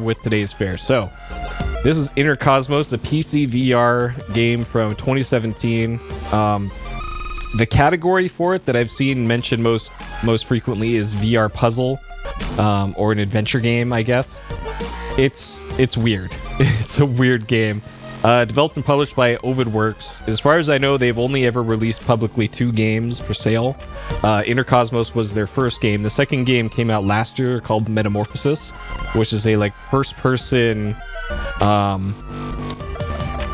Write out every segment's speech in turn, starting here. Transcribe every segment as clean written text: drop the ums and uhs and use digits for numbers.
with today's fair. So this is Interkosmos, a PC VR game from 2017. The category for it that I've seen mentioned most frequently is VR puzzle, or an adventure game, I guess. It's weird. It's a weird game. Developed and published by Ovidworks. As far as I know, they've only ever released publicly 2 games for sale. Interkosmos was their first game. The second game came out last year called Metamorphosis, which is a first-person,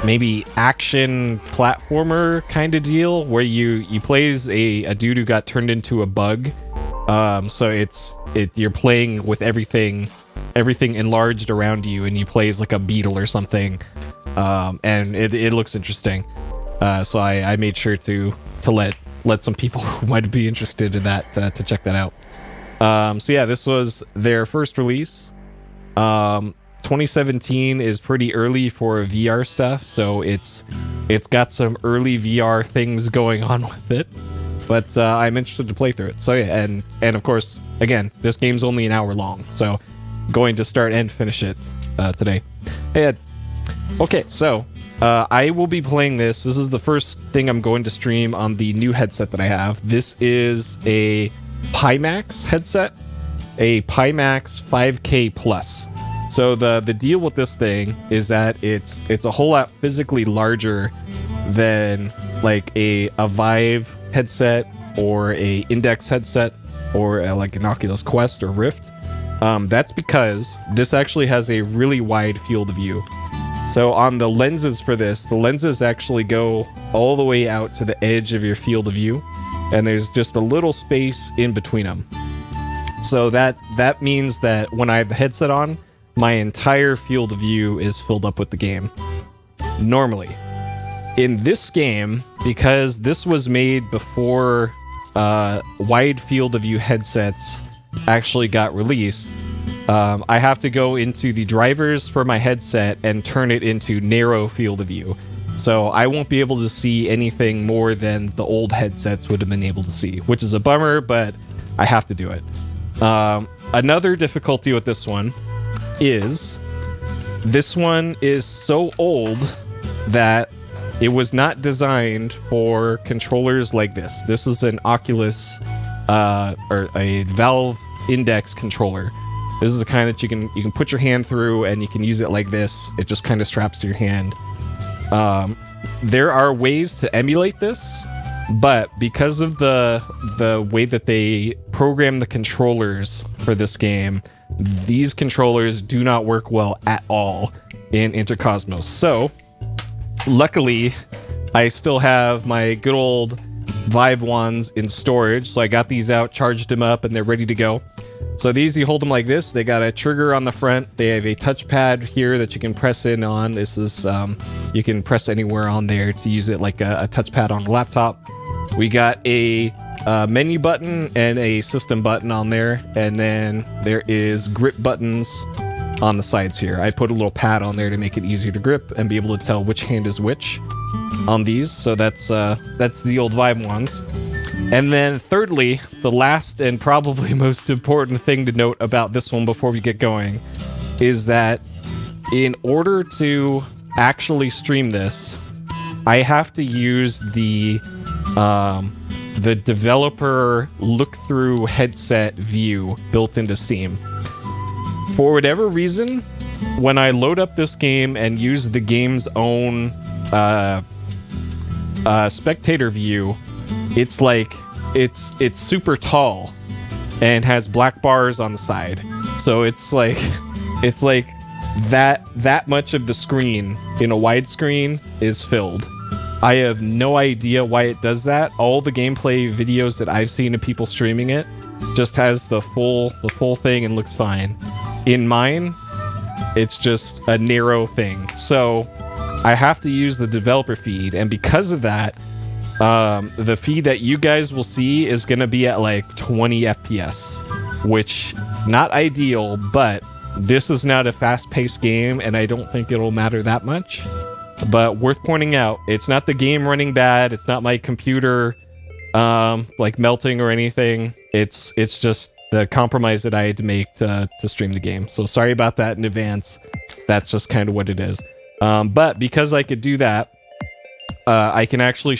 maybe action platformer kind of deal where you play as a dude who got turned into a bug. So you're playing with everything enlarged around you, and you play as like a beetle or something. And it looks interesting. So I made sure to let some people who might be interested in that to check that out. So yeah, this was their first release. 2017 is pretty early for VR stuff, so it's got some early VR things going on with it. But I'm interested to play through it. So yeah, and of course, again, this game's only an hour long, so going to start and finish it today. Hey Ed. Okay, so I will be playing this. This is the first thing I'm going to stream on the new headset that I have. This is a Pimax headset, a Pimax 5K Plus. So the deal with this thing is that it's a whole lot physically larger than like a Vive headset or a Index headset or like an Oculus Quest or Rift. That's because this actually has a really wide field of view. So on the lenses for this, the lenses actually go all the way out to the edge of your field of view, and there's just a little space in between them. So that means that when I have the headset on, my entire field of view is filled up with the game. Normally. In this game, because this was made before wide field of view headsets actually got released, I have to go into the drivers for my headset and turn it into narrow field of view. So I won't be able to see anything more than the old headsets would have been able to see, which is a bummer, but I have to do it. Another difficulty with this one is so old that it was not designed for controllers like this. This is an Oculus or a Valve Index controller. This is the kind that you can put your hand through, and you can use it like this. It just kind of straps to your hand. There are ways to emulate this, but because of the way that they program the controllers for this game, these controllers do not work well at all in Interkosmos. So, luckily, I still have my good old Vive ones in storage. So I got these out, charged them up, and they're ready to go. So these, you hold them like this. They got a trigger on the front. They have a touchpad here that you can press in on. This is, you can press anywhere on there to use it like a touchpad on a laptop. We got a menu button and a system button on there. And then there is grip buttons on the sides here. I put a little pad on there to make it easier to grip and be able to tell which hand is which on these. So that's the old Vive ones. And then thirdly, the last and probably most important thing to note about this one before we get going is that in order to actually stream this, I have to use the developer look-through headset view built into Steam. For whatever reason, when I load up this game and use the game's own spectator view, it's like it's super tall and has black bars on the side. So it's like that much of the screen in a widescreen is filled. I have no idea why it does that. All the gameplay videos that I've seen of people streaming it just has the full thing and looks fine. In mine, it's just a narrow thing. So I have to use the developer feed, and because of that, the feed that you guys will see is going to be at like 20 FPS, which not ideal, but this is not a fast-paced game, and I don't think it'll matter that much. But worth pointing out, it's not the game running bad. It's not my computer like melting or anything. It's just the compromise that I had to make to stream the game. So sorry about that in advance. That's just kind of what it is. But because I could do that, I can actually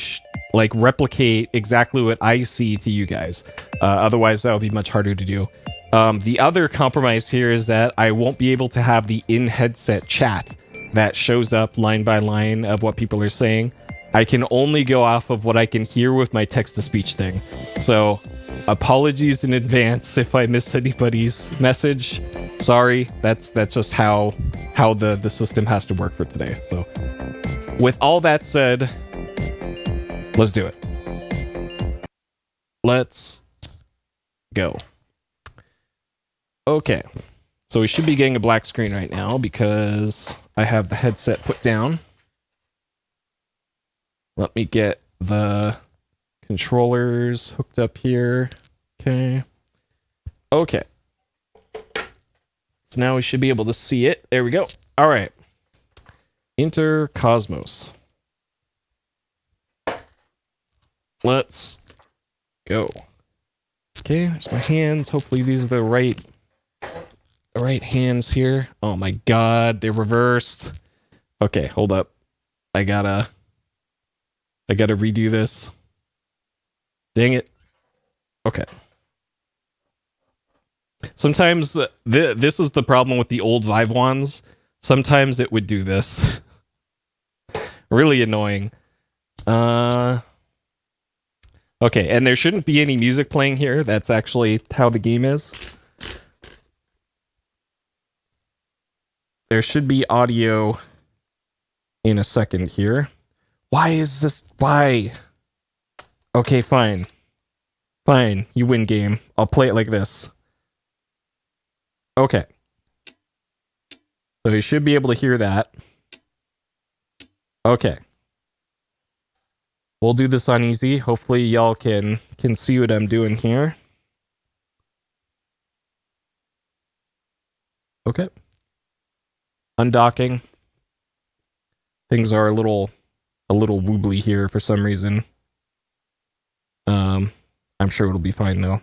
like replicate exactly what I see to you guys. Otherwise, that would be much harder to do. The other compromise here is that I won't be able to have the in-headset chat that shows up line by line of what people are saying. I can only go off of what I can hear with my text-to-speech thing. So, apologies in advance if I miss anybody's message. Sorry, that's just how the system has to work for today. So, with all that said, let's do it. Let's go. Okay, so we should be getting a black screen right now because I have the headset put down. Let me get the controllers hooked up here. Okay. Okay. So now we should be able to see it. There we go. All right. Interkosmos. Let's go. Okay, there's my hands. Hopefully these are the right hands here. Oh my god, they're reversed. Okay, hold up. I gotta redo this. Dang it. Okay. Sometimes this is the problem with the old Vive ones. Sometimes it would do this. Really annoying. Okay, and there shouldn't be any music playing here. That's actually how the game is. There should be audio in a second here. Why is this? Why? Okay, fine. Fine, you win game. I'll play it like this. Okay. So you should be able to hear that. Okay. We'll do this on easy. Hopefully y'all can see what I'm doing here. Okay. Undocking. Things are a little wobbly here for some reason. I'm sure it'll be fine though.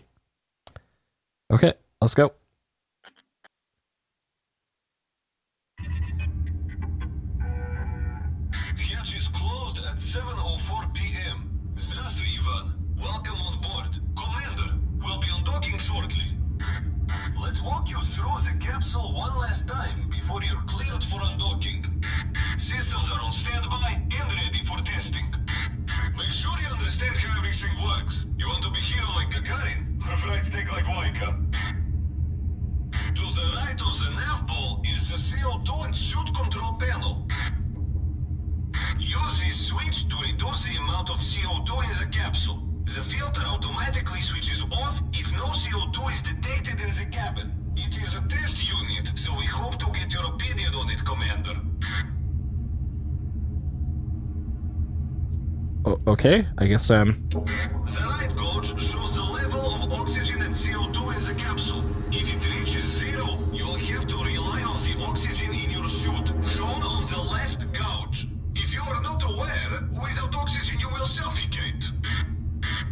Okay, let's go. Hatch is closed at 7:04 p.m. Здравствуй, Ivan. Welcome on board. Commander, we'll be undocking shortly. Let's walk you through the capsule one last time before you're cleared for undocking. Systems are on standby and ready for testing. Make sure you understand how everything works. You want to be hero like Gagarin, or flight stick like Waika. To the right of the nav ball is the CO2 and suit control panel. Use this switch to reduce the amount of CO2 in the capsule. The filter automatically switches off if no CO2 is detected in the cabin. It is a test unit, so we hope to get your opinion on it, Commander. Okay, I guess The right gauge shows the level of oxygen and CO2 in the capsule. If it reaches zero, you'll have to rely on the oxygen in your suit, shown on the left gauge. If you are not aware, without oxygen you will suffocate.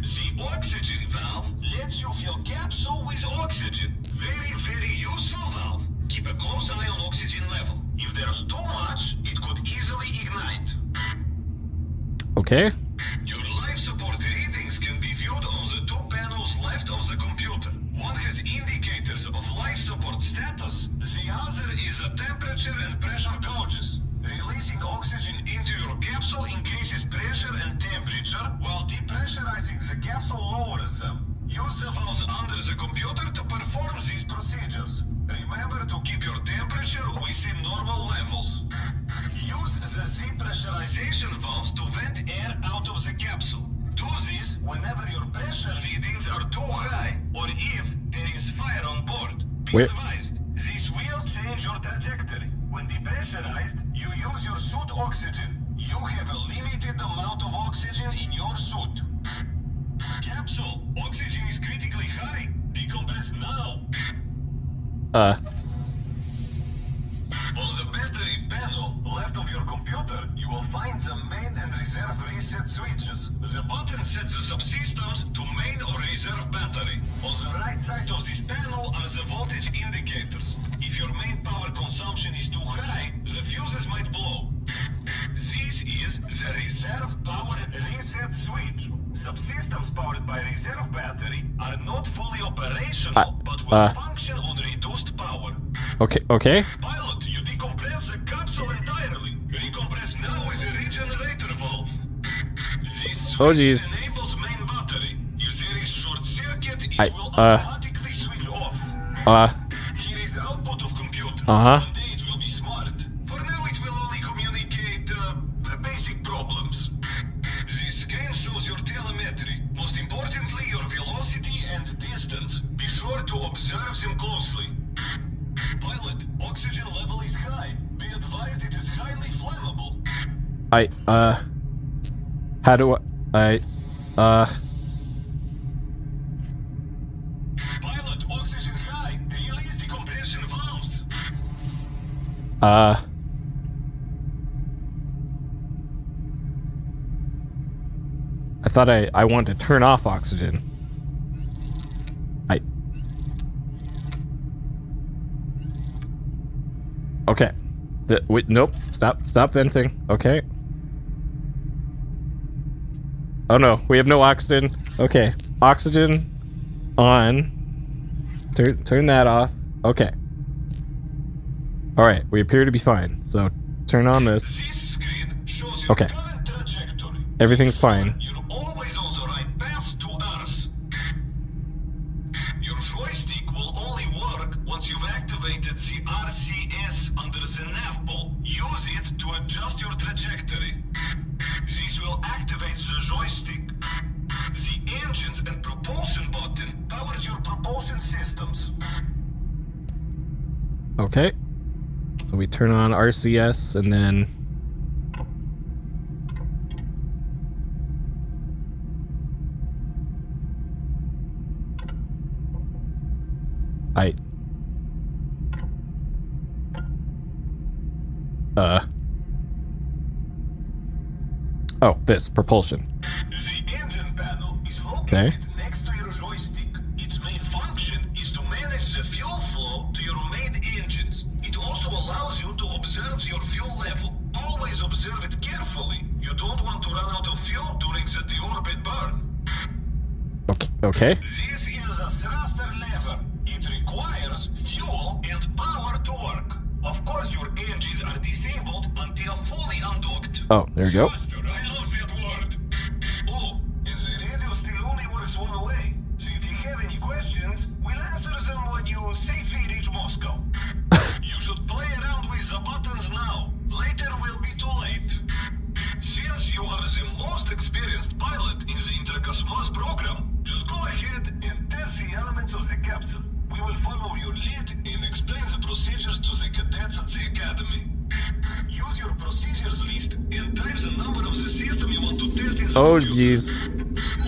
The oxygen valve lets you fill capsule with oxygen. Very, very useful valve. Keep a close eye on oxygen level. If there's too much, it could easily ignite. okay. Your life support readings can be viewed on the two panels left of the computer. One has indicators of life support status. The other is the temperature and pressure gauges. Releasing oxygen into your capsule increases pressure and temperature, while depressurizing the capsule lowers them. Use the valves under the computer to perform these procedures. Remember to keep your temperature within normal levels. Use the depressurization valves to vent air out of the capsule. Do this whenever your pressure readings are too high, or if there is fire on board. Be advised, this will change your trajectory. When depressurized, you use your suit oxygen. You have a limited amount of oxygen in your suit. Capsule, oxygen is critically high. Decompress now. On the battery panel, left of your computer, you will find the main and reserve reset switches. The button sets the subsystems to main or reserve battery. On the right side of this panel are the voltage indicators. If your main power consumption is too high, the fuses might blow. This is the reserve power reset switch. Subsystems powered by reserve battery are not fully operational, but will function on reduced power. Okay. Pilot, you decompress the capsule entirely. Recompress now with the regenerator valve. This switch enables main battery. If there is short circuit, it will automatically switch off. Here is output of computer. One day it will be smart. For now it will only communicate basic problems. This scan shows your telemetry. Most importantly, your velocity and distance. Be sure to observe them closely. Pilot, oxygen level is high. Be advised it is highly flammable. How do I, Pilot, oxygen high. Release decompression valves. I thought I wanted to turn off oxygen. Okay. Wait, nope. Stop venting. Okay. Oh no, we have no oxygen. Okay. Oxygen on. Turn that off. Okay. Alright, we appear to be fine. So turn on this. This screen shows your Okay. current trajectory. Everything's fine. You're always on the right path to Earth. Your joystick will only work once you've activated the RCS under the nav ball. Use it to adjust your trajectory. This will activate the joystick. The engines and propulsion button powers your propulsion systems. Okay. So we turn on RCS and then oh, this propulsion. The engine panel is located next to your joystick. Its main function is to manage the fuel flow to your main engines. It also allows you to observe your fuel level. Always observe it carefully. You don't want to run out of fuel during the deorbit burn. Okay. This is a thruster lever. It requires fuel and power to work. Of course, your engines are disabled until fully undocked. Oh, there we go. Thruster, I love that word. Oh, and the radio still only works one way. So if you have any questions, we'll answer them when you safely reach Moscow. You should play around with the buttons now. Later will be too late. Since you are the most experienced pilot in the Interkosmos program, just go ahead and test the elements of the capsule. We will follow your lead and explain the procedures to the cadets at the academy. Use your procedures list and type the number of the system you want to test in the Oh, computer. jeez.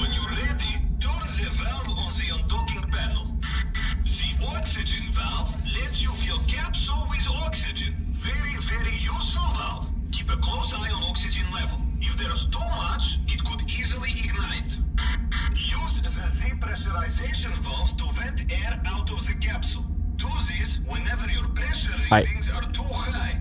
When you're ready, turn the valve on the undocking panel. The oxygen valve lets you fill capsule with oxygen. Very, very useful valve. Keep a close eye on oxygen level. If there's too much, it could easily ignite. Use the depressurization valves to vent air out of the capsule. Do this whenever your pressure readings are too high.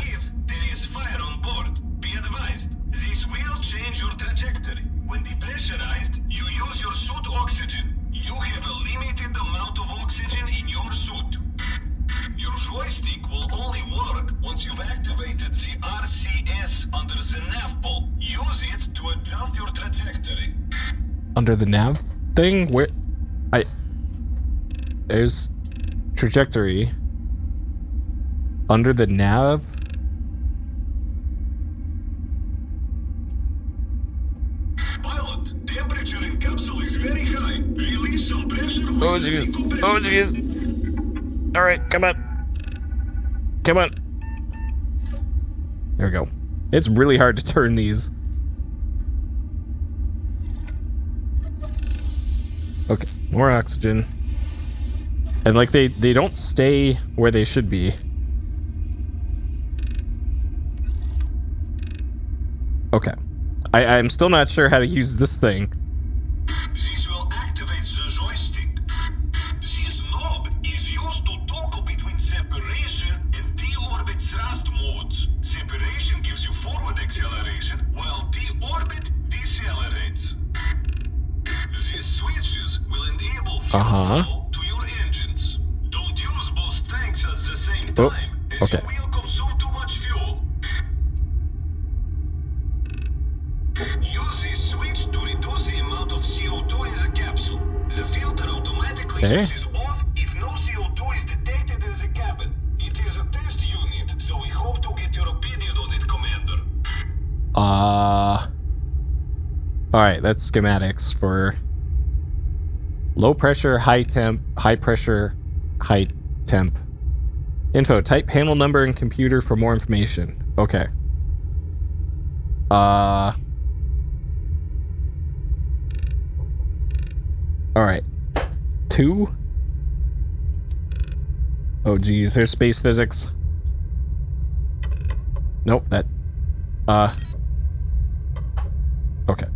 If there is fire on board, be advised. This will change your trajectory. When depressurized, you use your suit oxygen. You have a limited amount of oxygen in your suit. Your joystick will only work once you've activated the RCS under the nav ball. Use it to adjust your trajectory. Under the nav thing? Where? There's trajectory. Under the nav? Pilot, temperature in capsule is very high. Release some pressure. Oh, jeez. Oh, jeez. Alright, come on. Come on. There we go. It's really hard to turn these. Okay, more oxygen. And like they don't stay where they should be. Okay. I'm still not sure how to use this thing. This will activate the joystick. This knob is used to toggle between separation and deorbit thrust modes. Separation gives you forward acceleration, while deorbit decelerates. These switches will enable fuel flow to your engines. Don't use both tanks at the same time, as you will consume too much fuel. Use this switch to reduce the amount of CO2 in the capsule. The filter automatically switches off if no CO2 is detected in the cabin. It is a test unit, so we hope to get your opinion on it, Commander. Alright, that's schematics for low pressure, high temp, high pressure, high temp. Info, type panel number and computer for more information. Okay. Alright. 2? Oh geez, there's space physics. Nope, that... Okay.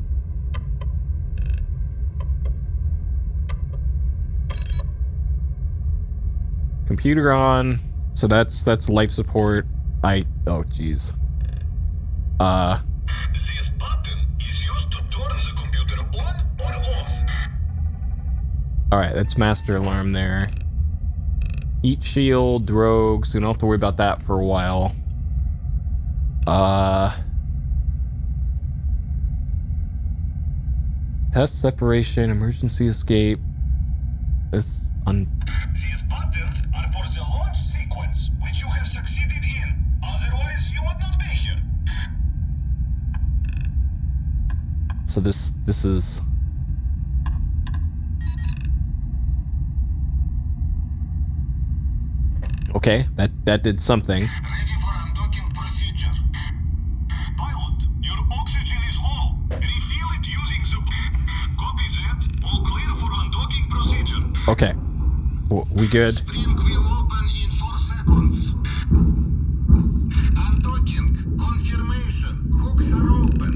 Computer on. So that's life support. Oh jeez. This button is used to turn the computer on or off. Alright, that's master alarm there. Heat shield, drogues, so you don't have to worry about that for a while. Test separation, emergency escape. These buttons are for the launch sequence, which you have succeeded in. Otherwise, you would not be here. So this is... Okay, that did something. Ready for undocking procedure. Pilot, your oxygen is low. Refill it using the... Copy that. All clear for undocking procedure. Okay. We good? Spring will open in 4 seconds. Undocking. Confirmation. Hooks are open.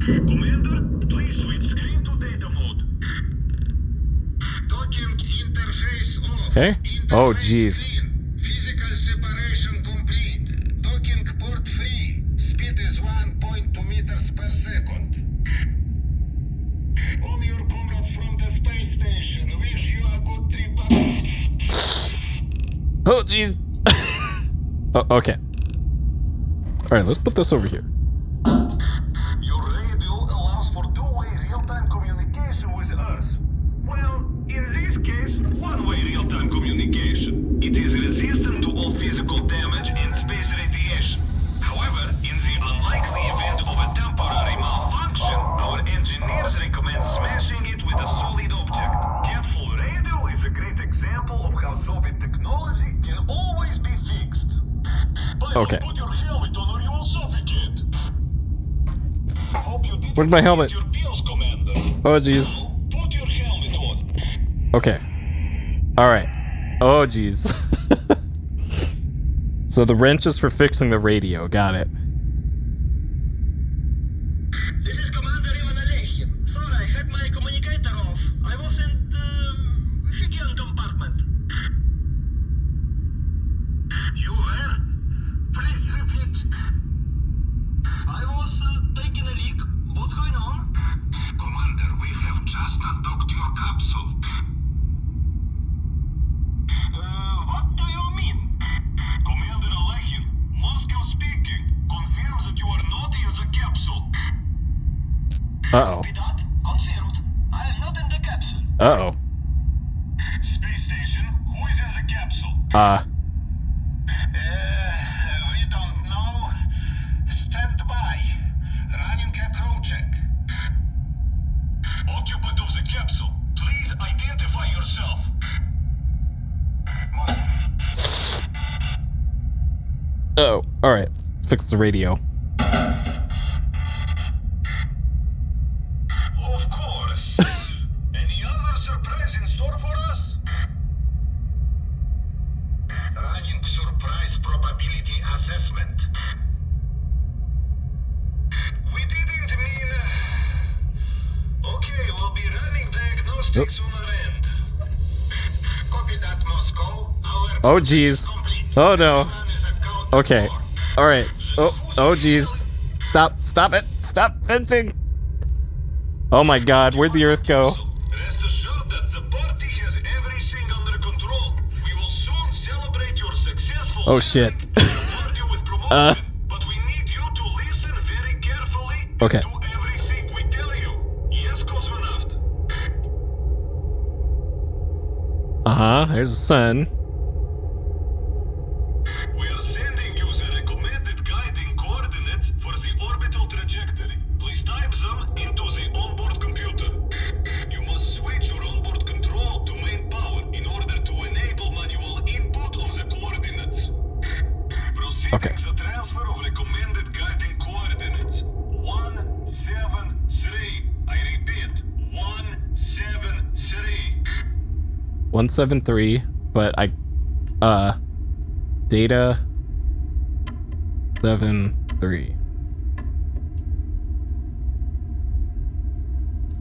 Commander, please switch screen to data mode. Docking interface off. Okay. Oh, jeez. Physical separation complete. Docking port free. Speed is 1.2 meters per second. All your comrades from the space station wish you a good trip back. Oh, jeez. Oh, okay. Alright, let's put this over here. Your radio allows for two-way real-time communication with Earth. Well, in this case, one-way real-time communication. It is resistant to all physical damage and space radiation. However, in the unlikely event of a temporary malfunction, our engineers recommend smashing it with a solid object. Capsule radio is a great example of how Soviet technology can always be fixed. Okay. Put your helmet on or you will suffocate. Hope you didn't Where's my helmet? forget your pills, Commander. Oh, jeez. Put your helmet on. Okay. Alright. Oh, jeez. So the wrench is for fixing the radio. Got it. This is Commander Ivan Alekhin. Sorry, I had my communicator off. I was in the hygiene compartment. You were? Please repeat. I was taking a leak. What's going on? Commander, we have just undocked your capsule. What do you mean? Commander Alekhin, Moscow speaking. Confirm that you are not in the capsule. Uh-oh. Copy that. Confirmed. I am not in the capsule. Uh-oh. Space station, who is in the capsule? We don't know. Stand by. Running a crew check. Occupant of the capsule, please identify yourself. Oh, alright. Let's fix the radio. Of course. Any other surprise in store for us? Running surprise probability assessment. Logistics on our end. Copy that, Moscow. Oh, jeez. Oh, no. Okay. All right. Oh, jeez. Stop it. Stop fencing. Oh, my God. Where'd the Earth go? Rest assured that the party has everything under control. We will soon celebrate your successful Oh, shit. with promotion, but we need you to listen very carefully and Okay. do everything we tell you. Yes, cosmonaut. There's the sun. We are sending you the recommended guiding coordinates for the orbital trajectory. Please type them into the onboard computer. You must switch your onboard control to main power in order to enable manual input of the coordinates. Proceeding Okay. the transfer of recommended guiding coordinates. 173. I repeat, 173. 173, but data 73.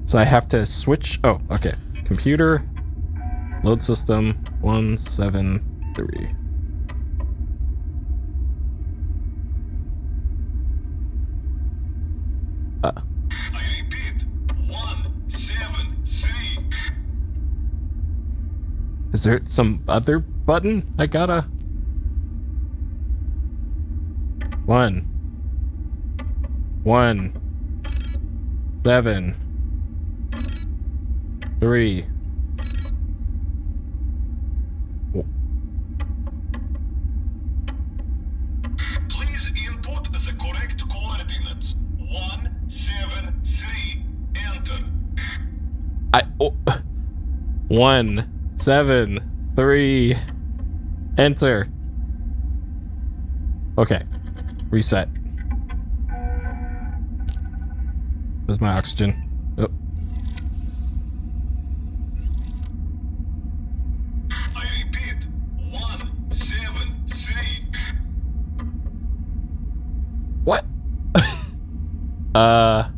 So I have to switch. Oh, okay. Computer load system 173. I repeat, 173. Is there some other button I gotta? 1 7 3. Please input the correct coordinates. 173. Enter. 1 7 3. Enter. Okay. Reset. Where's my oxygen? Oh. I repeat, 173. What? The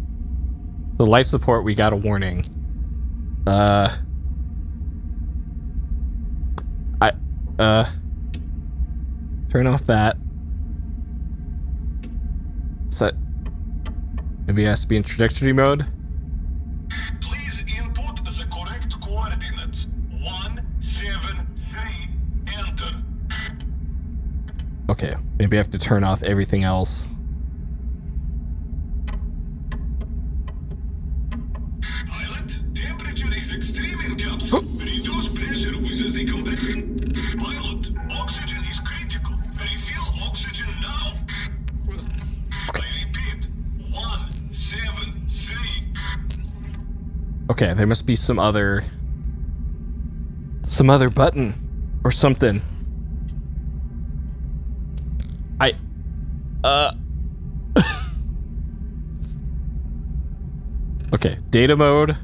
life support, we got a warning. Turn off that. Set. Maybe it has to be in trajectory mode. Please input the correct coordinates. 173. Enter. Okay, maybe I have to turn off everything else. Pilot, temperature is extreme in capsule. Reduce pressure with the compression. Pilot, oxygen is critical. Refill oxygen now. I repeat, 173. Okay, there must be some other button or something. Okay, data mode.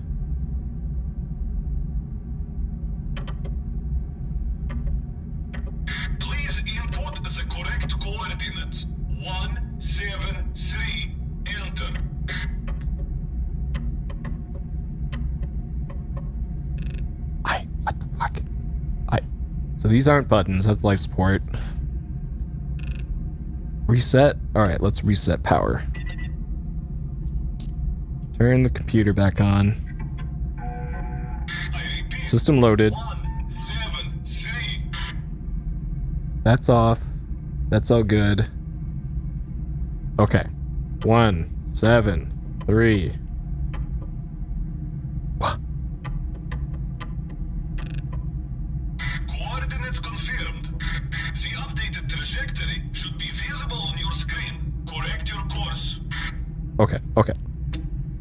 Please input the correct coordinates. 173. Enter. What the fuck? So these aren't buttons, that's life support. Reset? Alright, let's reset power. Turn the computer back on. I repeat, System loaded. 173. That's off. That's all good. Okay. 1 7 3. Coordinates confirmed. The updated trajectory should be visible on your screen. Correct your course. Okay, okay.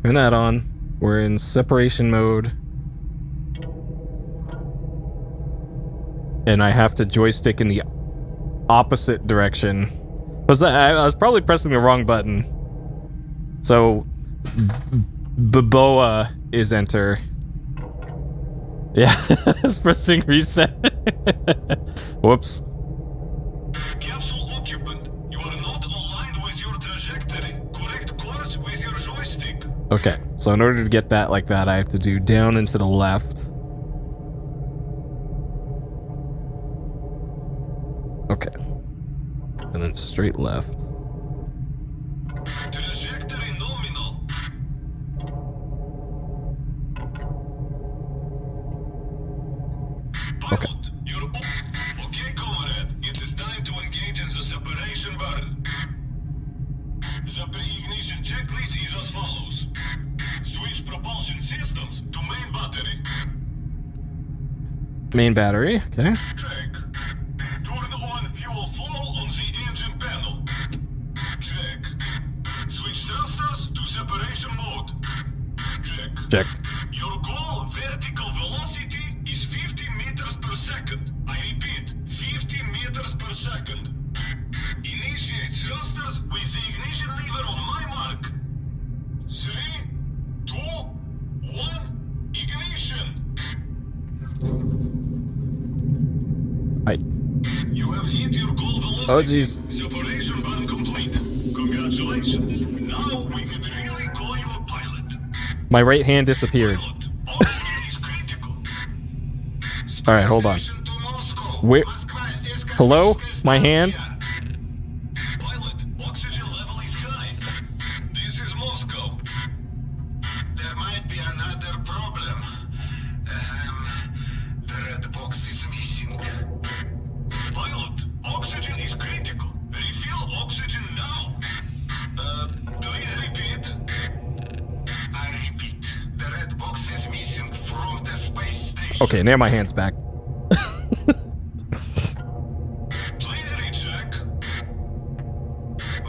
Turn that on. We're in separation mode. And I have to joystick in the opposite direction. Because I was probably pressing the wrong button. So, Boboa is enter. Yeah, it's pressing reset. Whoops. Capsule occupant, you are not aligned with your trajectory. Correct course with your joystick. Okay, so in order to get that like that, I have to do down and to the left. And then straight left. Trajectory nominal. Okay. Pilot, you're okay, comrade. It is time to engage in the separation burn. The pre-ignition checklist is as follows. Switch propulsion systems to main battery. Main battery, okay. Check. Turn on fuel flow on the engine panel. Check. Switch thrusters to separation mode. Check. Check. Your goal vertical velocity is 50 meters per second. I repeat, 50 meters per second. Initiate thrusters with the ignition lever on my mark. 3, 2, 1, ignition. You have hit your goal velocity. Oh, jeez. Separation burn complete. Congratulations. Now we can really call you a pilot. My right hand disappeared. Pilot, oxygen is critical. All right, hold on. Station to Moscow. Where? Москва, здесь Hello? космическая My hand? станция. Pilot, oxygen level is high. This is Moscow. There might be another problem. The red box is missing. Pilot, oxygen is critical. Refill oxygen now. Please repeat. I repeat. The red box is missing from the space station. Okay, now my hand's back. Please recheck.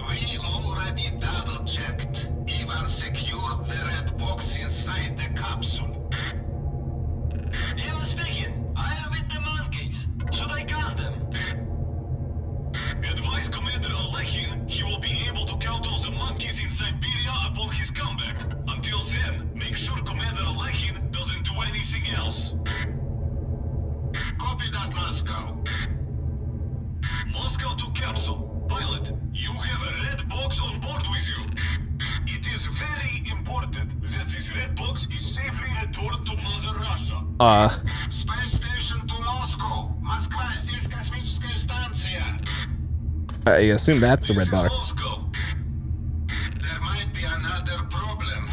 We already double-checked. Ivan secured the red box inside the capsule. Ivan speaking. I am with the monkeys. Should I count them? Advise Commander Alekin he will be able to count all the monkeys in Siberia upon his comeback. Until then, make sure Commander Alekin doesn't do anything else. Copy that, Moscow. Moscow to capsule. Pilot, you have a red box on board with you. It is very important that this red box is safely returned to Mother Russia. Space station to Moscow. Москва, здесь космическая станция. I assume that's the red box. Moscow. There might be another problem.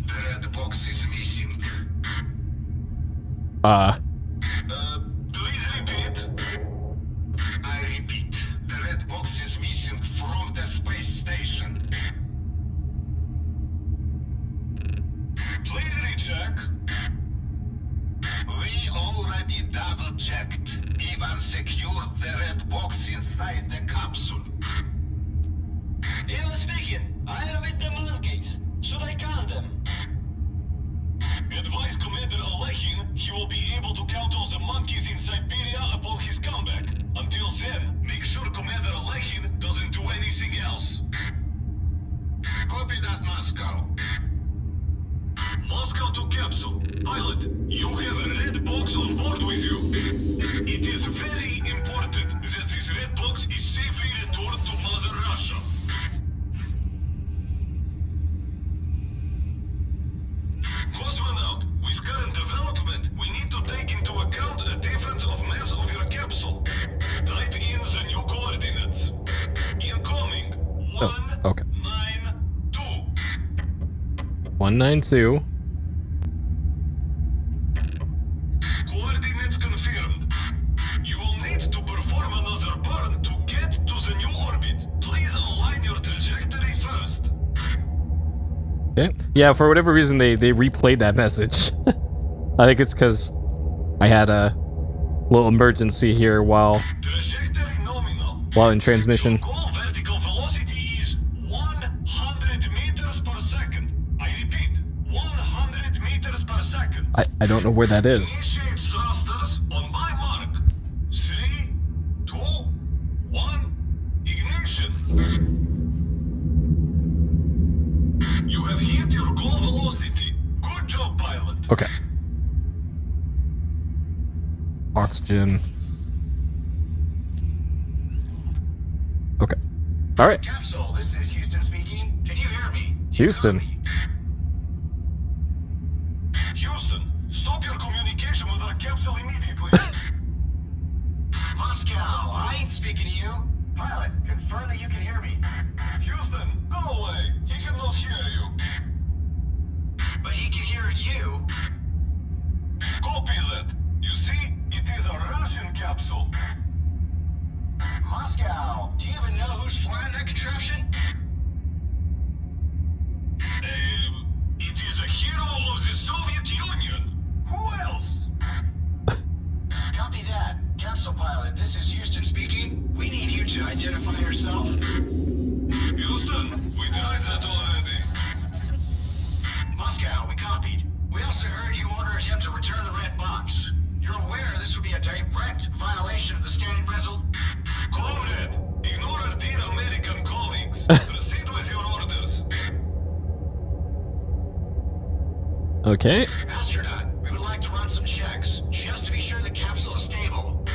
The red box is missing. Please repeat. I repeat. The red box is missing from the space station. Please recheck. We already double-checked. Ivan secured the red box inside the capsule. Ivan speaking. I am with the monkeys. Should I count them? Advise Commander Alekin he will be able to count all the monkeys in Siberia upon his comeback. Until then, make sure Commander Alekin doesn't do anything else. Copy that, Moscow. Moscow to capsule. Pilot, you have a red box on board with you. It is very important that this red box is safely returned to Mother Russia. Cosmonaut, with current development, we need to take into account a difference of mass of your capsule. Type in the new coordinates. Incoming. Okay. 192. 192. Coordinates confirmed. You will need to perform another burn to get to the new orbit. Please align your trajectory first. Okay. Yeah, for whatever reason they replayed that message. I think it's because I had a little emergency here while Trajectory nominal. in transmission. Goal vertical velocity is 100 meters per second. I repeat, 100 meters per second. I don't know where that is. Initiate thrusters on my mark. 3, 2, 1, ignition. You have hit your goal velocity. Good job, pilot. Okay. Oxygen. Okay. All right. Capsule, this is Houston speaking. Can you hear me? Houston. Houston, stop your communication with our capsule immediately. Moscow, I ain't speaking can you? Pilot, confirm that you can hear me. Houston, go away. He cannot hear you. But he can hear you. Copy that. You see, it is a Russian capsule. Moscow, do you even know who's flying that contraption? It is a hero of the Soviet Union. Who else? Copy that. Capsule pilot, this is Houston speaking. We need you to identify yourself. Houston, we tried that already. Moscow, we copied. We also heard you ordered him to return the red box. You're aware this would be a direct violation of the standing resolution. Comrade, ignore our dear American colleagues. Proceed with your orders. Okay. Astronaut, we would like to run some checks, just to be sure the capsule is stable.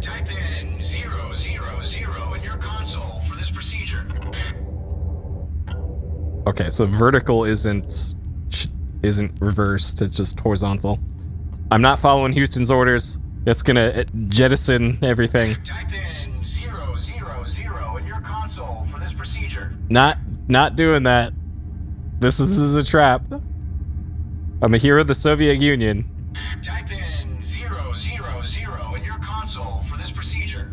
Type in 000 in your console for this procedure. Okay, so vertical isn't reversed, it's just horizontal. I'm not following Houston's orders. It's gonna jettison everything. Type in 000 in your console for this procedure. Not doing that. This is a trap. I'm a hero of the Soviet Union. Type in 000 in your console for this procedure.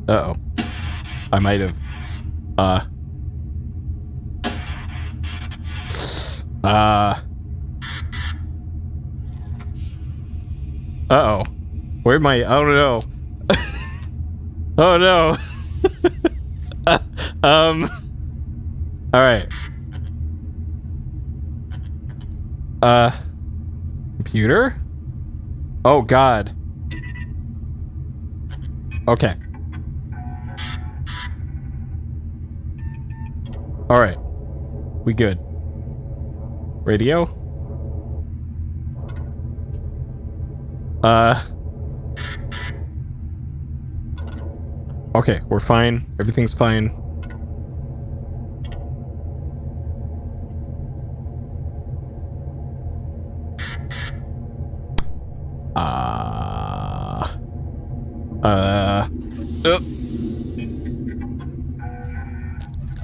Uh-oh. I might have... Uh-oh. Where am I? Oh, no. Oh, no. Alright. Computer? Oh, God. Okay. Alright. We good. Radio? Okay, we're fine. Everything's fine.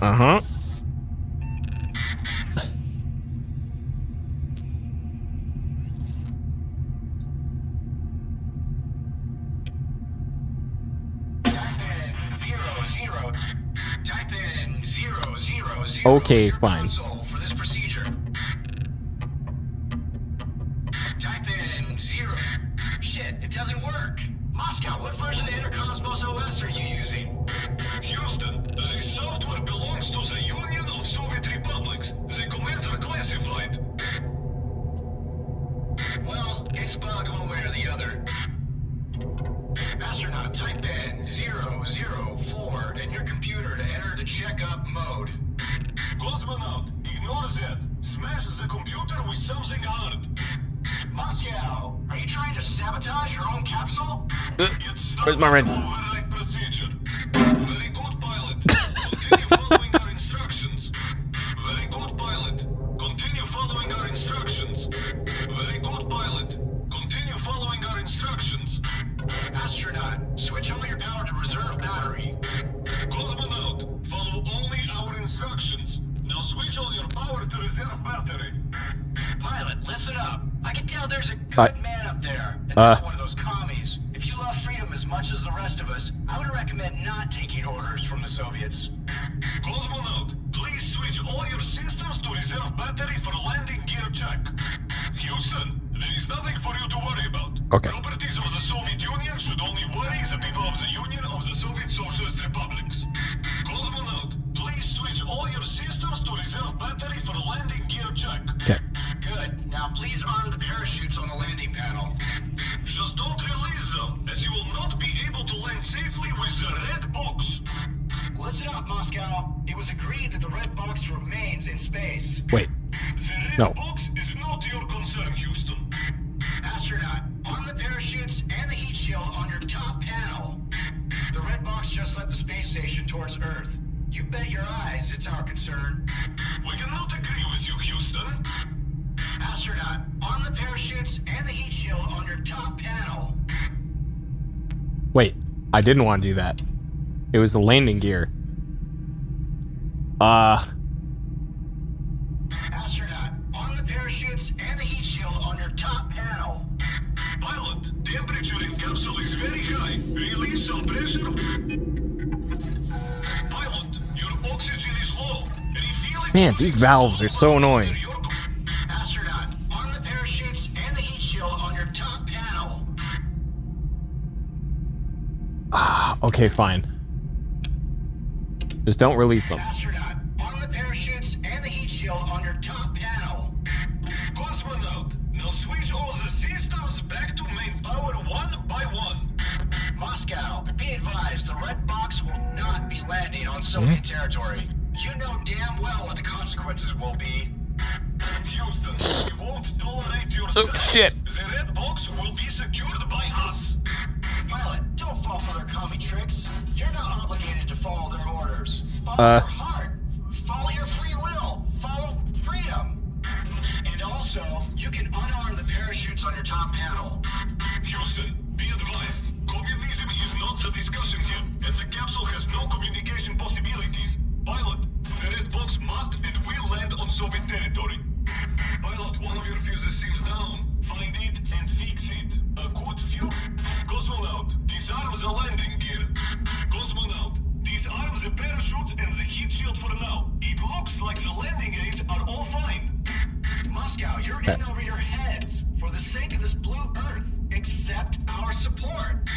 Uh-huh. Okay, fine. For this procedure. Type in 0. Shit, it doesn't work. Moscow, what version of Interkosmos OS are you using? Houston, this software belongs to the Union of Soviet Republics. The commands are classified. Well, it's bugged one way or the other. Astronaut, type in 004 in your computer to enter the checkup mode. Cosmonaut, ignore that. Smash the computer with something hard. Moscow, are you trying to sabotage your own capsule? Where's my red? Override procedure. Very good, pilot. Continue following our instructions. Very good, pilot. Continue following our instructions. Very good, pilot. Continue following our instructions. Astronaut, switch all your power to reserve battery. Cosmonaut, follow only our instructions. Now switch all your power to reserve battery. Pilot, listen up. I can tell there's a good man up there, and not one of those commies. If you love freedom as much as the rest of us, I would recommend not taking orders from the Soviets. Cosmonaut, please switch all your systems to reserve battery for landing gear check. Houston, there is nothing for you to worry about. Okay. Properties of the Soviet Union should only worry the people of the Union of the Soviet Socialist Republics. Cosmonaut, please switch all your systems to reserve battery for landing gear check. Okay. Good. Now please arm the parachutes on the landing panel. Just don't release them, as you will not be able to land safely with the red box. Listen up, Moscow. It was agreed that the red box remains in space. Wait. The red No. box is not your concern, Houston. parachutes and the heat shield on your top panel. The red box just left the space station towards Earth. You bet your eyes it's our concern. We cannot agree with you, Houston. Astronaut, on the parachutes and the heat shield on your top panel. Wait, I didn't want to do that. It was the landing gear. Astronaut, on the parachutes and the heat shield on your top panel. Pilot, temperature in capsule is very high. Release some pressure. Pilot, your oxygen is low. Refueling. Man, these valves are so annoying. Astronaut, on the parachutes and the heat shield on your top panel. Okay, fine. Just don't release them. Astronaut, on the parachutes and the heat shield on your top panel. Cosmonaut, now switch all the systems back to main power one by one. Moscow, be advised, the red box will not be landing on Soviet territory. You know damn well what the consequences will be. Houston, we won't tolerate your shit. The red box will be secured by us. Pilot, don't fall for their commie tricks. You're not obligated to follow their orders. Follow your heart. Follow your free will. Follow freedom. And also, you can unarm the parachutes on your top panel. Houston, be advised. Communism is not the discussion here, and the capsule has no communication possibilities. Pilot, the red box must and will land on Soviet territory. Pilot, one of your fuses seems down. Find it and fix it. A good few. Cosmonaut, disarm the landing gear. Cosmonaut, disarm the parachutes and the heat shield for now. It looks like the landing aids are all fine. Moscow, you're in over your heads. For the sake of this blue Earth, accept our support.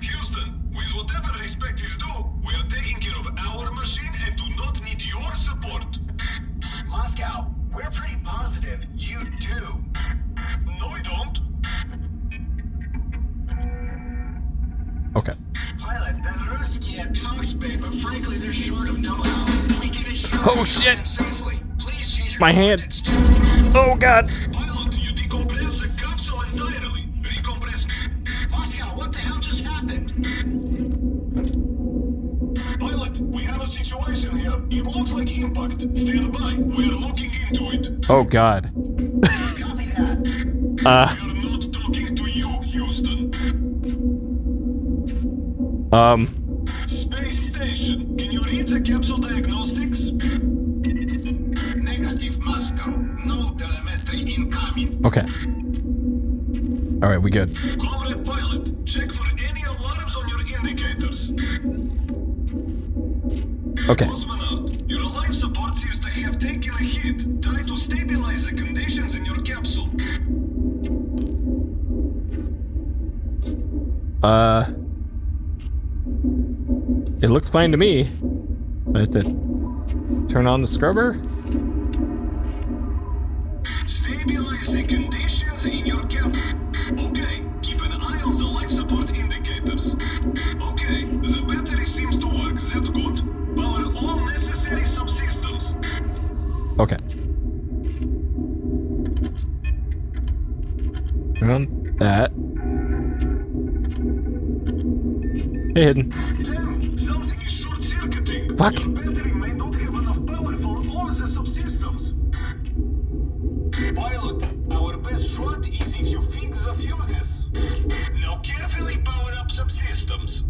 Houston, with whatever respect is due, we are taking care of our machine and do not need your support. Moscow, we're pretty positive you do. No, we don't. Okay. Pilot, Belaruskia talks big, but frankly, they're short of know-how. We can ensure Oh, shit. safely. Please change your My hand. coordinates. Oh, God. Pilot, you decompress the capsule entirely. Recompress. Moscow, what the hell just happened? Pilot, we have a situation here. It looks like impact. Stand by. We're looking into it. Oh, God. Copy that. We're not talking to you, Houston. Space station, can you read the capsule diagnostics? Negative, Moscow. No telemetry incoming. Okay. All right, we good. Comrade pilot, check for any alarms on your indicators. Okay. Cosmonaut, your life support seems to have taken a hit. Try to stabilize the conditions in your capsule. It looks fine to me. I have to turn on the scrubber. Stabilize the conditions in your capsule. Okay, keep an eye on the life support indicators. Okay, the battery seems to work. That's good. Power all necessary subsystems. Okay. Turn on that. Hey, hidden. Damn, something is short-circuiting. Fuck. Your battery may not have enough power for all the subsystems. Pilot, our best shot is if you fix the fuses. Now carefully power up subsystems.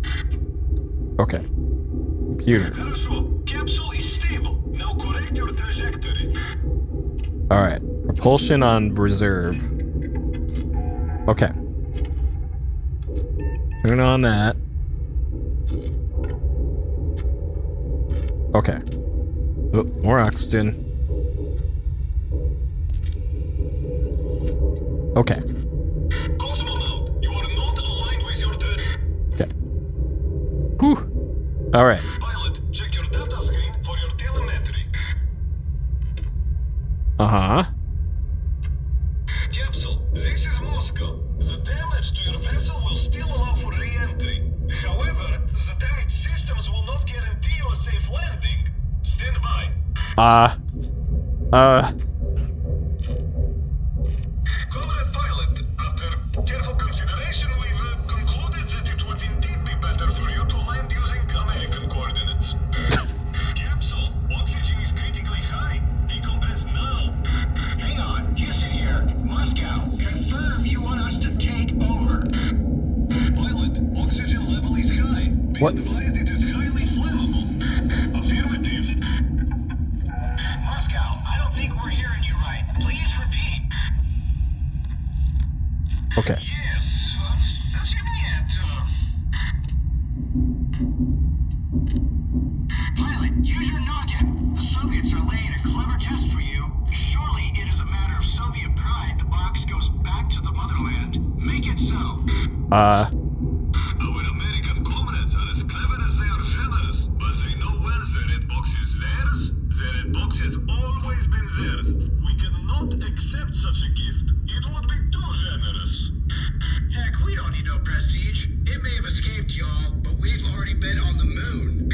Okay. Computer. Хорошо, capsule is stable. Now correct your trajectory. All right. Propulsion on reserve. Okay. Turn on that. Okay. Oh, more oxygen. Okay. Cosmonaut, you are not aligned with your Okay. Whew. All right. Pilot, check your data screen for your telemetry. Uh-huh. Capsule, this is Moscow. The damage to your vessel will still allow for re-entry. However, the damaged systems will not guarantee you a safe landing. Stand by. Comrade pilot, after careful consideration, we Be What? advised it is highly flammable. Affirmative. Moscow, I don't think we're hearing you right. Please repeat. Okay. Yes, совсем нет. Pilot, use your noggin. The Soviets are laying a clever test for you. Surely it is a matter of Soviet pride the box goes back to the motherland. Make it so. Our American comrades are as clever as they are generous, but they know when the red box is theirs. The red box has always been theirs. We cannot accept such a gift. It would be too generous. Heck, we don't need no prestige. It may have escaped y'all, but we've already been on the moon.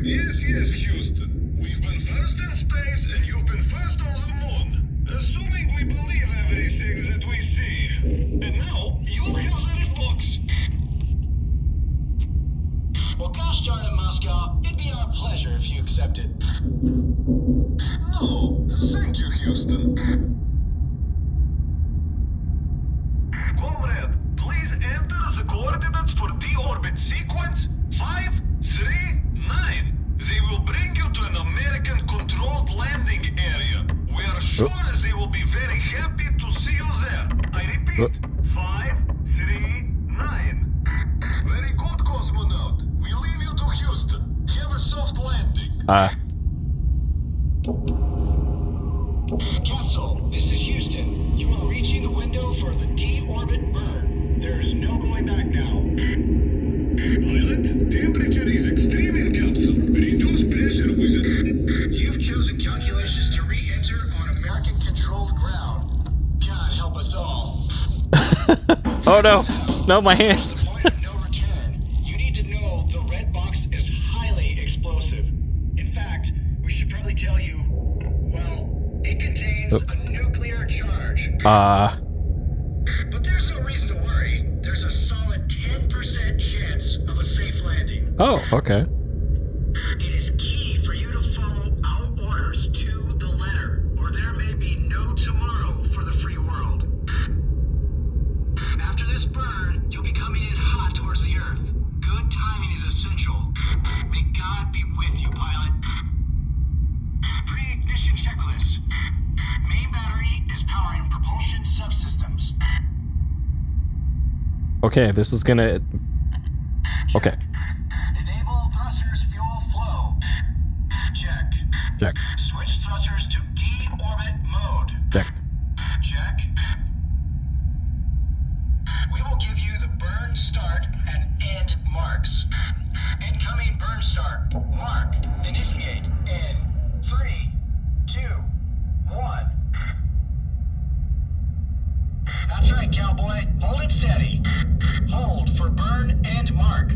Yes, yes, Houston. We've been first in space, and you've been first on the moon. Assuming we believe everything that we see. And now, you'll have the red box. Well, gosh darn it, Moscow. It'd be our pleasure if you accept it. No, thank you, Houston. Comrade, please enter the coordinates for deorbit sequence 539. They will bring you to an American controlled landing area. We are sure they will be very happy to see you there. I repeat, 539. Very good, cosmonaut. We leave you to Houston. Have a soft landing. Capsule, this is Houston. You are reaching the window for the deorbit burn. There is no going back now. Pilot, temperature is extreme in capsule. Reduce pressure with it. You've chosen calculations to re-enter on American-controlled ground. God help us all. Oh no. No, my hand. The point of no return. You need to know the red box is highly explosive. In fact, we should probably tell you, well, it contains a nuclear charge. But there's no reason to worry. There's a solid 10% chance of a safe landing. Oh, okay. It is key for you to follow our orders to the letter, or there may be no tomorrow for the free world. After this burn, you'll be coming in hot towards the Earth. Good timing is essential. May God be with you, pilot. Pre-ignition checklist. Main battery is powering propulsion subsystems. Okay, this is gonna... Okay. Enable thrusters fuel flow. Check. Check. Switch thrusters to deorbit mode. Check. Check. We will give you the burn start and end marks. Incoming burn start. Mark. Initiate. In 3, 2, 1. That's right, cowboy. Hold it steady. Hold for burn and mark.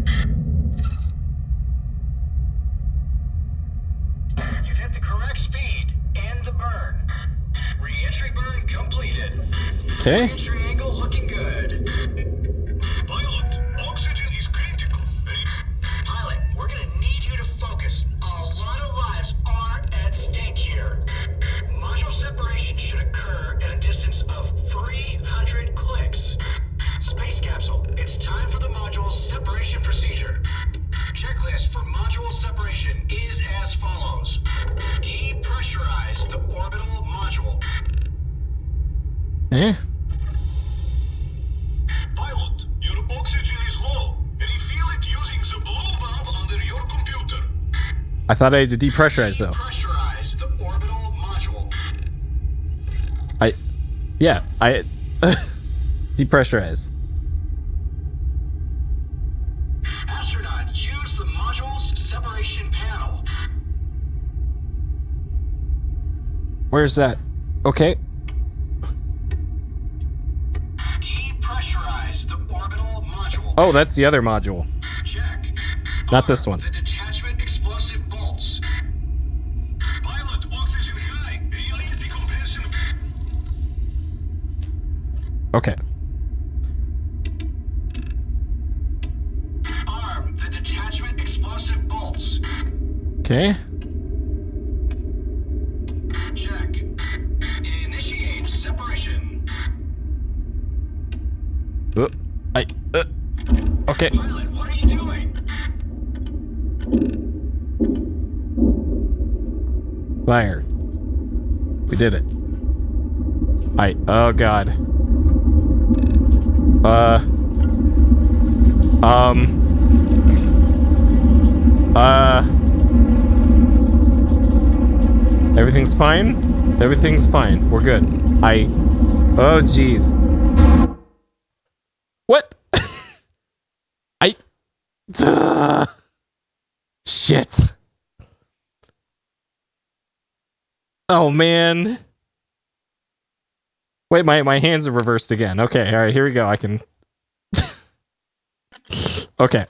You've hit the correct speed and the burn. Re-entry burn completed. Okay. Re-entry angle looking good. Pilot, oxygen is critical. Pilot, we're gonna need you to focus. A lot of lives are at stake here. Module separation should occur at a distance of 300 clicks. Space capsule, it's time for the module's separation procedure. Checklist for module separation is as follows. Depressurize the orbital module. Eh? Pilot, your oxygen is low. Refill it using the blue valve under your computer. I thought I had to depressurize though. Depressurize the orbital module. I depressurize. Astronaut, use the module's separation panel. Where's that? Okay. Depressurize the orbital module. Oh, that's the other module. Check. Not this one. The detachment explosive bolts. Pilot, oxygen high. Release decompression. Okay. Arm the detachment explosive bolts. Okay. Check. Initiate separation. Okay. Pilot, what are you doing? Fire. We did it. Oh god. Everything's fine? Everything's fine. We're good. Oh jeez. What? Shit. Oh man. Wait, my hands are reversed again. Okay, all right, here we go. I can. Okay.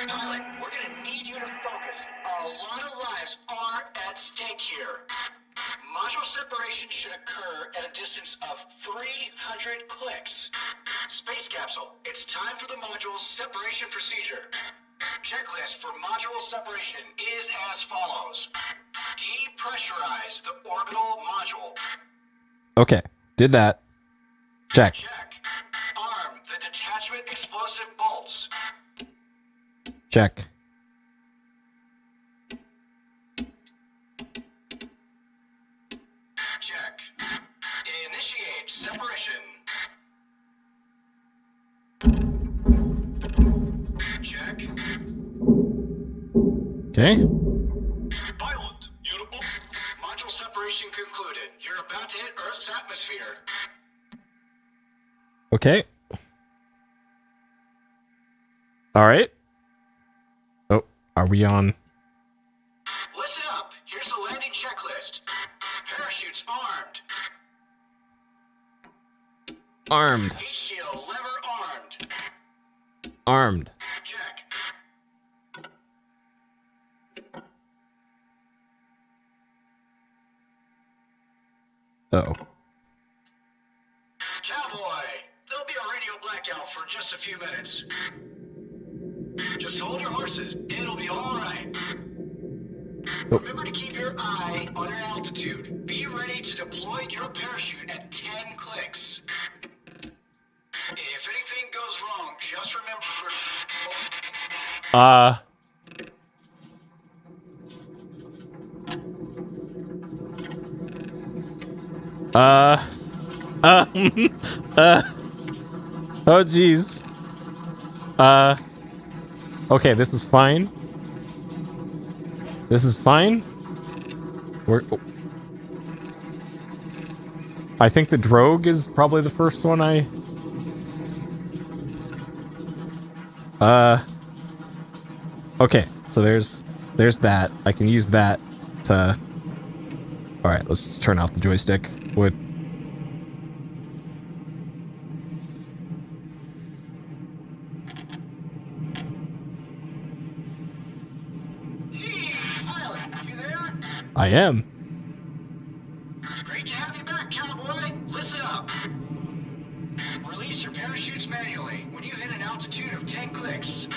Pilot, we're gonna need you to focus. A lot of lives are at stake here. Module separation should occur at a distance of 300 clicks. Space capsule, it's time for the module's separation procedure. Checklist for module separation is as follows. Depressurize the orbital module. Okay, did that. Check. Check. Arm the detachment explosive bolts. Check. Check. Initiate separation. Check. Okay. Pilot, module separation concluded. You're about to hit Earth's atmosphere. Okay. All right. Oh, are we on? Listen up. Here's the landing checklist. Parachutes armed. Armed. Heat shield lever armed. Armed. Check. Uh-oh. Cowboy, there'll be a radio blackout for just a few minutes. Just hold your horses. It'll be all right. Oh. Remember to keep your eye on your altitude. Be ready to deploy your parachute at 10 clicks. If anything goes wrong, just remember... Oh jeez. Okay, this is fine. This is fine. I think the drogue is probably the first one okay, so there's that. I can use that to... Alright, let's just turn off the joystick with... Pilot, you there? I am. Great to have you back, cowboy. Listen up. Release your parachutes manually when you hit an altitude of 10 clicks.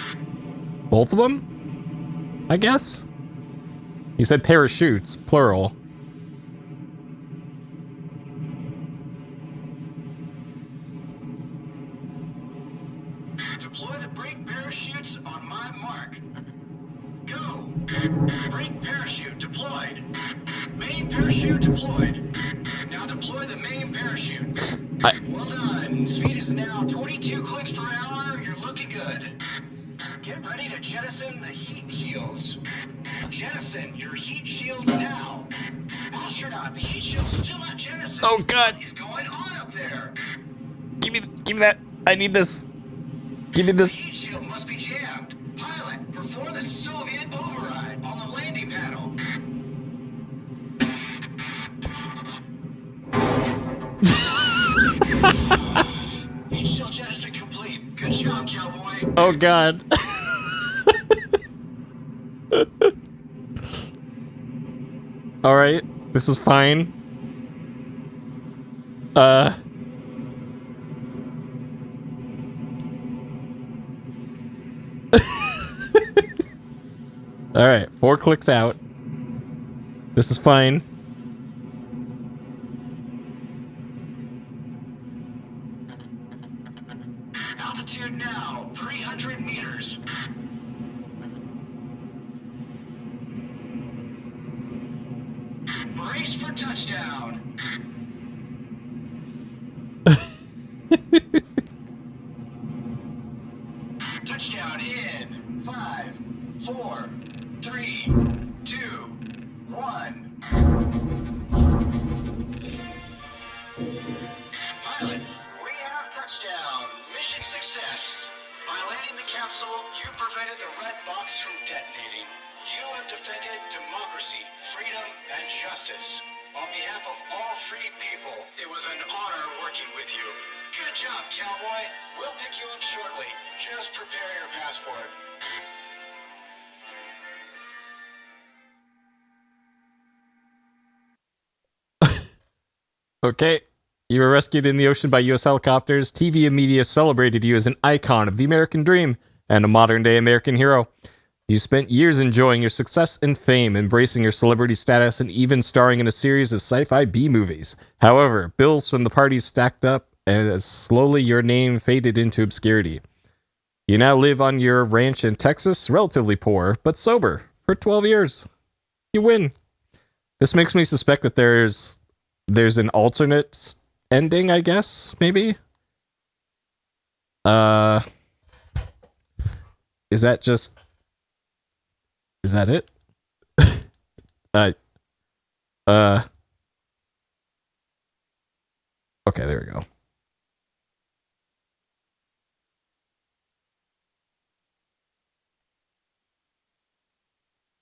Both of them? I guess? He said parachutes, plural. Deploy the brake parachutes on my mark. Go. Brake parachute deployed. Main parachute deployed. Now deploy the main parachute. Well done. Speed is now 22 clicks per hour. You're looking good. Get ready to jettison the heat shields. Jettison your heat shields now. Astronaut, the heat shield's still not jettisoned. Oh god. What is going on up there? Give me that. I need this. Give me The this. heat shield must be jammed. Pilot, perform the Soviet override on the landing panel. Heat shield jettison complete. Good job, cowboy. Oh god. Alright, this is fine. Alright, 4 clicks out. This is fine. Altitude now, 300 meters. Touchdown in 5, 4, 3, 2, 1. Pilot, we have touchdown. Mission success. By landing the capsule, you prevented the red box from detonating. You have defended democracy, freedom, and justice. On behalf of all free people, it was an honor working with you. Good job, cowboy. We'll pick you up shortly. Just prepare your passport. Okay. You were rescued in the ocean by U.S. helicopters. TV and media celebrated you as an icon of the American dream and a modern-day American hero. You spent years enjoying your success and fame, embracing your celebrity status, and even starring in a series of sci-fi B-movies. However, bills from the parties stacked up as slowly your name faded into obscurity. You now live on your ranch in Texas, relatively poor, but sober, for 12 years. You win. This makes me suspect that there's an alternate ending, I guess, maybe? Is that it? Okay, there we go.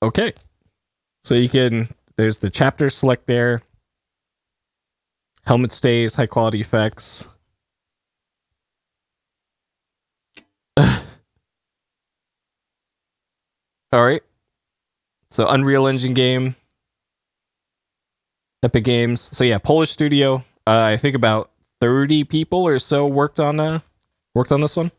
Okay. So there's the chapter select there. Helmet stays, high quality effects. Alright. So Unreal Engine game. Epic Games. So yeah, Polish studio. I think about 30 people or so worked on this one.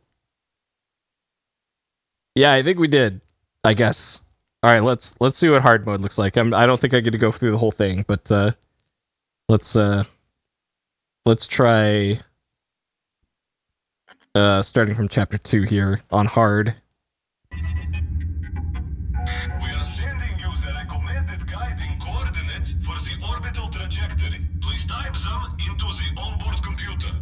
Yeah, I think we did. I guess. Alright, let's see what hard mode looks like. I don't think I get to go through the whole thing, but let's try starting from chapter 2 here on hard. We are sending you the recommended guiding coordinates for the orbital trajectory. Please type them into the onboard computer.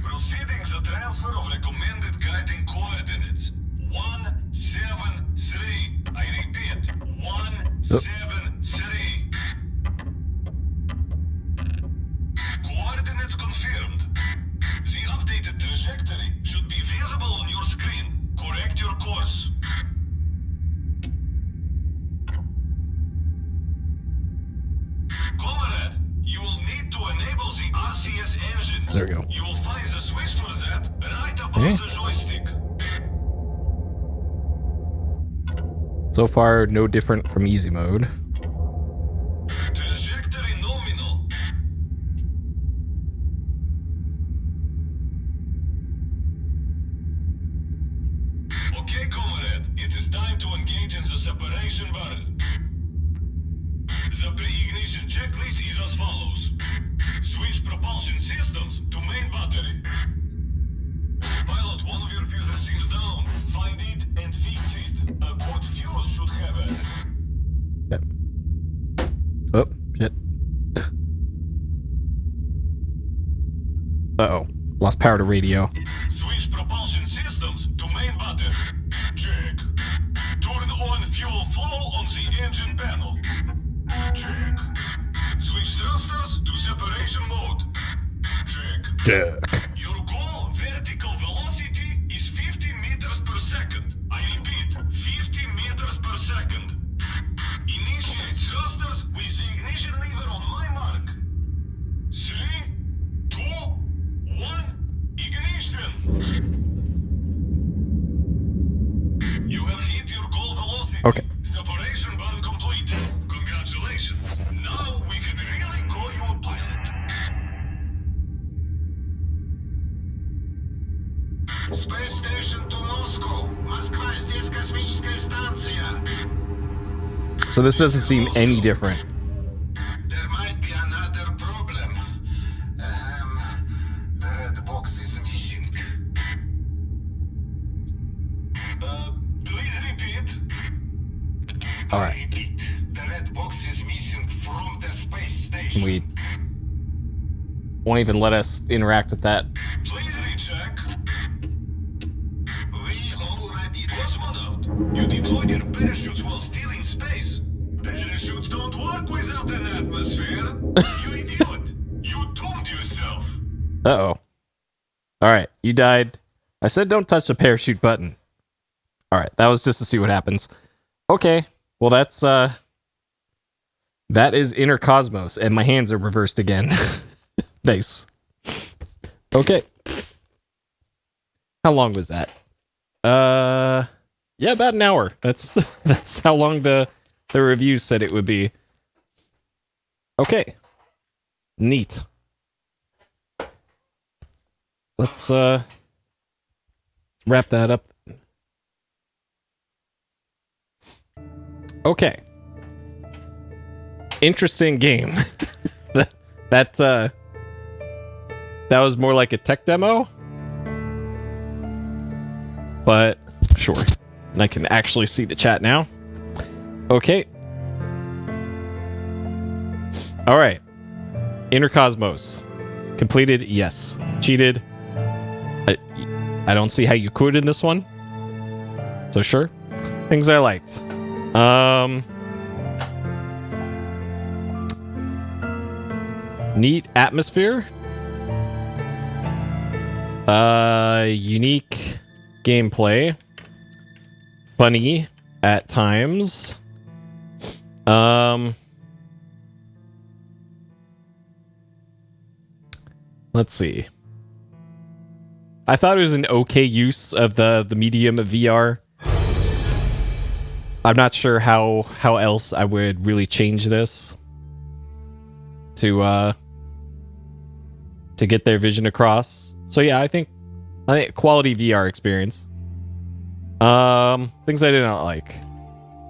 Proceeding the transfer of recommended guiding coordinates. 173. I repeat, 173. Coordinates confirmed. The updated trajectory should be visible on your screen. Correct your course. Comrade, you will need to enable the RCS engines. There we go. You will find the switch for that right above the joystick. So far, no different from easy mode. Trajectory nominal. Okay, comrade, it is time to engage in the separation barrel. The pre-ignition checklist is as follows. Switch propulsion systems to main battery. Pilot, one of your fuses seems down. Find it and fix it. A good fuse should have it. Yep. Oh, shit. Uh-oh. Lost power to radio. Switch propulsion systems to main battery. Check. Turn on fuel flow on the engine panel. Check. Switch thrusters to separation mode. Check. Your goal vertical velocity is 50 meters per second. I repeat, 50 meters per second. Initiate thrusters with the ignition lever on my mark. 3, 2, 1, ignition. You have hit your goal velocity. Okay. Separation burn complete. Congratulations. Now we can really call you a pilot. Space station to Moscow. Москва, здесь космическая станция. So this doesn't seem any different. There might be another problem. The red box is missing. Please repeat. All right. I repeat, the red box is missing from the space station. Can we won't even let us interact with that. Please recheck. We already cosmonaut. You deployed your parachutes while still in space. Parachutes don't work without an atmosphere. You idiot. You doomed yourself. Uh-oh. Alright, you died. I said don't touch the parachute button. Alright, that was just to see what happens. Okay, well that is Interkosmos, and my hands are reversed again. Nice. Okay. How long was that? Yeah, about an hour. That's how long the reviews said it would be. Okay. Neat. Let's wrap that up. Okay. Interesting game. that was more like a tech demo. But sure. And I can actually see the chat now. Okay. All right. Interkosmos. Completed, yes. Cheated. I don't see how you could in this one. So sure. Things I liked. Neat atmosphere. Unique gameplay. Funny at times. Let's see. I thought it was an okay use of the medium of VR. I'm not sure how else I would really change this to get their vision across. So yeah, I think quality VR experience. Things I did not like.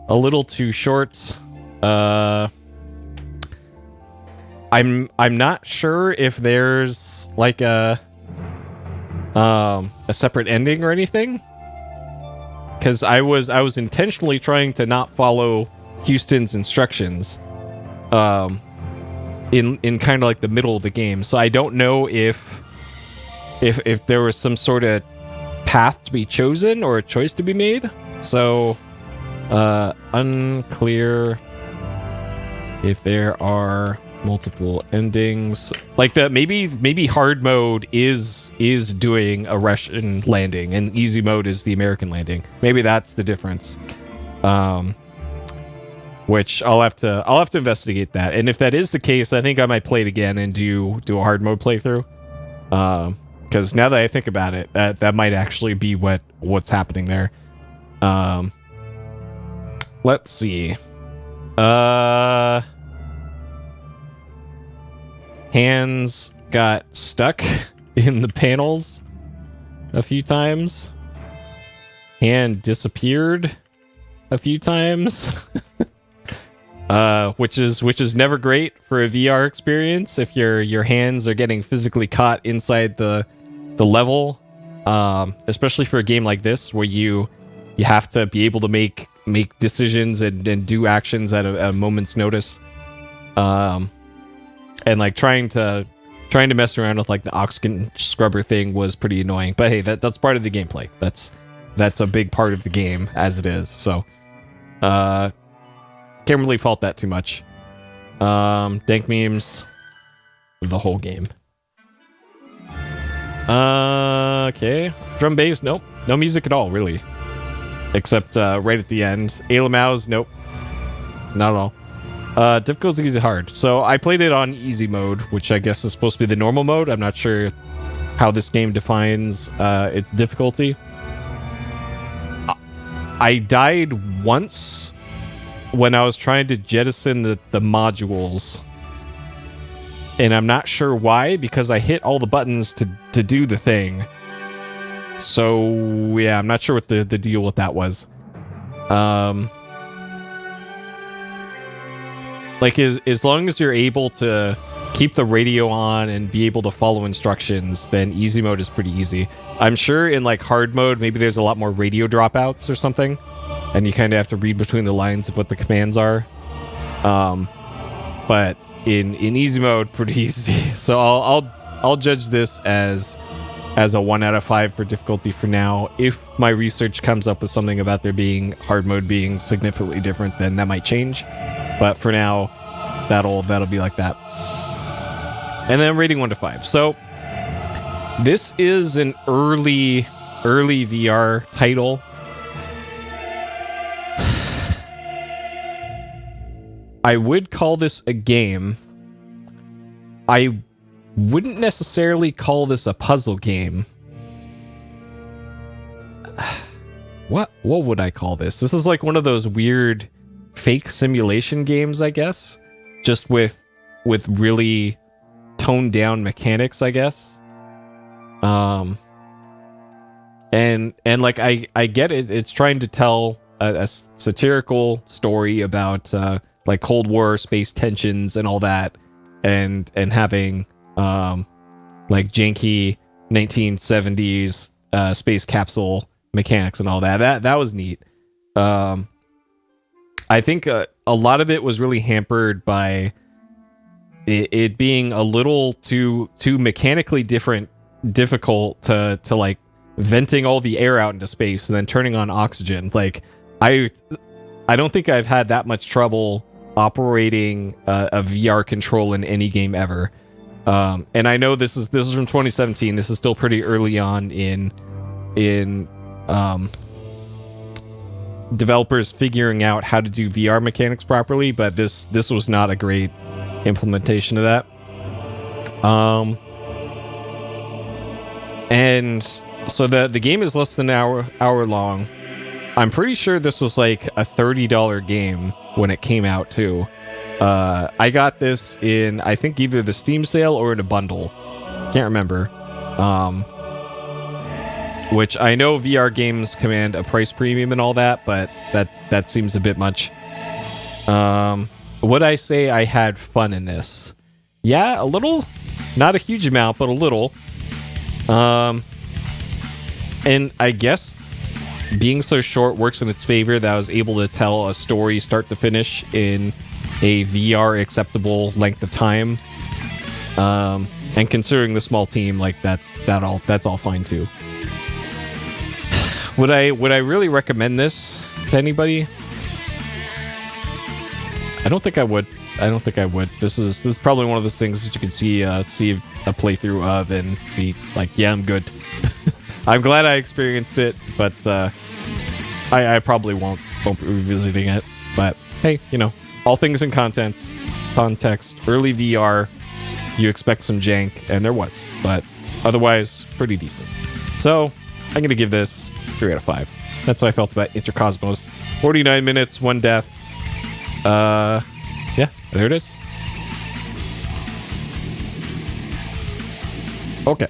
A little too short. I'm not sure if there's like a separate ending or anything, because I was intentionally trying to not follow Houston's instructions in kind of like the middle of the game, so I don't know if there was some sort of path to be chosen or a choice to be made. So unclear if there are multiple endings. Like that, maybe hard mode is doing a Russian landing and easy mode is the American landing. Maybe that's the difference. Which I'll have to investigate that. And if that is the case, I think I might play it again and do a hard mode playthrough. Because now that I think about it, that might actually be what's happening there. Let's see. Hands got stuck in the panels a few times. Hand disappeared a few times. Which is never great for a VR experience if your hands are getting physically caught inside the level. Especially for a game like this where you have to be able to make decisions and do actions at a moment's notice. And like trying to mess around with like the oxygen scrubber thing was pretty annoying. But hey, that's part of the gameplay. That's a big part of the game as it is. So can't really fault that too much. Dank memes, the whole game. Okay. Drum bass, nope. No music at all, really. Except right at the end. Ayla Mouse, nope. Not at all. Difficulty is hard. So I played it on easy mode, which I guess is supposed to be the normal mode. I'm not sure how this game defines its difficulty. I died once when I was trying to jettison the modules. And I'm not sure why, because I hit all the buttons to do the thing. So, yeah, I'm not sure what the deal with that was. Like, as long as you're able to keep the radio on and be able to follow instructions, then easy mode is pretty easy. I'm sure in, like, hard mode, maybe there's a lot more radio dropouts or something. And you kind of have to read between the lines of what the commands are. But in easy mode, pretty easy. So I'll I'll judge this as a 1 out of 5 for difficulty for now. If my research comes up with something about there being hard mode being significantly different, then that might change. But for now, that'll be like that. And then rating 1 to 5. So this is an early VR title. I would call this a game. I wouldn't necessarily call this a puzzle game. What would I call this? This is like one of those weird fake simulation games, I guess. Just with really toned down mechanics, I guess. And like I get it. It's trying to tell a satirical story about like Cold War space tensions and all that, and having like janky 1970s space capsule mechanics and all that. That was neat. I think a lot of it was really hampered by it being a little too mechanically difficult to like venting all the air out into space and then turning on oxygen. Like I don't think I've had that much trouble operating a VR control in any game ever. And I know this is from 2017. This is still pretty early on in developers figuring out how to do VR mechanics properly, but this was not a great implementation of that. And so the game is less than an hour long. I'm pretty sure this was like a $30 game when it came out too. I got this in, I think, either the Steam sale or in a bundle. Can't remember. Which I know VR games command a price premium and all that, but that seems a bit much. Would I say I had fun in this? Yeah, a little. Not a huge amount, but a little. And I guess being so short works in its favor that I was able to tell a story start to finish in a VR acceptable length of time. And considering the small team, like that's all fine too. Would I really recommend this to anybody? I don't think I would. This is probably one of those things that you could see a playthrough of and be like, yeah, I'm good. I'm glad I experienced it, but I probably won't be revisiting it. But hey, all things in context. Early VR, you expect some jank, and there was, but otherwise pretty decent. So I'm gonna give this 3 out of 5. That's how I felt about Interkosmos. 49 minutes, 1 death. Yeah, there it is. Okay.